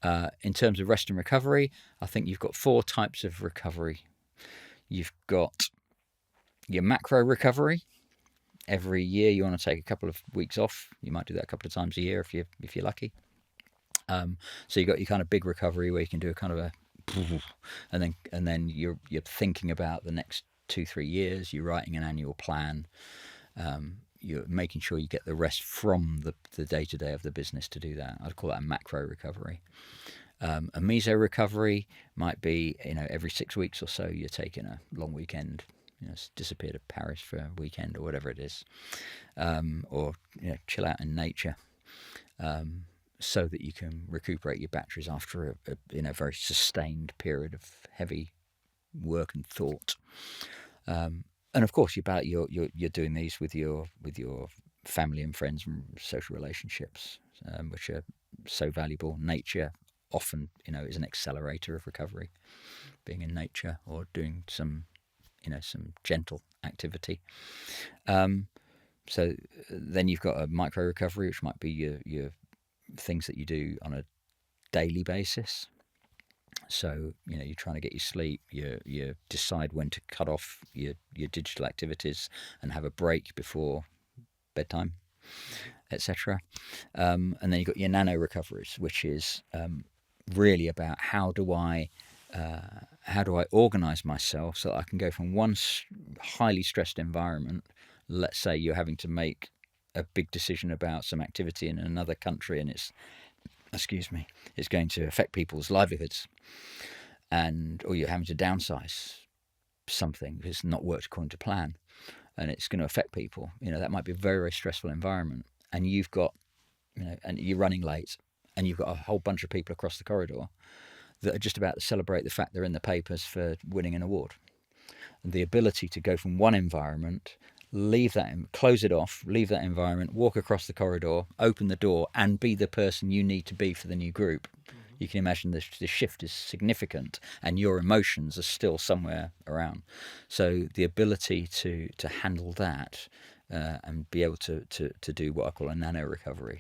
In terms of rest and recovery, I think you've got 4 types of recovery. You've got your macro recovery. Every year you want to take a couple of weeks off. You might do that a couple of times a year if you're lucky. So you've got your kind of big recovery where you can do a kind of a, and then you're thinking about the next 2-3 years. You're writing an annual plan. You're making sure you get the rest from the day-to-day of the business to do that. I'd call that a macro recovery. A meso recovery might be, every 6 weeks or so you're taking a long weekend, disappear to Paris for a weekend or whatever it is, or chill out in nature, so that you can recuperate your batteries after a very sustained period of heavy work and thought. And of course, you're doing these with your family and friends and social relationships, which are so valuable. Nature often, is an accelerator of recovery. Being in nature or doing some gentle activity. So then you've got a micro recovery, which might be your things that you do on a daily basis. So you're trying to get your sleep. You decide when to cut off your digital activities and have a break before bedtime, etc. And then you've got your nano recoveries, which is really about how do I organise myself so that I can go from one highly stressed environment. Let's say you're having to make a big decision about some activity in another country, and it's going to affect people's livelihoods, or you're having to downsize something because it's not worked according to plan, and it's going to affect people. That might be a very, very stressful environment, and you've got, and you're running late, and you've got a whole bunch of people across the corridor that are just about to celebrate the fact they're in the papers for winning an award. And the ability to go from one environment, close it off, leave that environment, walk across the corridor, open the door, and be the person you need to be for the new group. You can imagine the shift is significant, and your emotions are still somewhere around. So the ability to handle that and be able to do what I call a nano recovery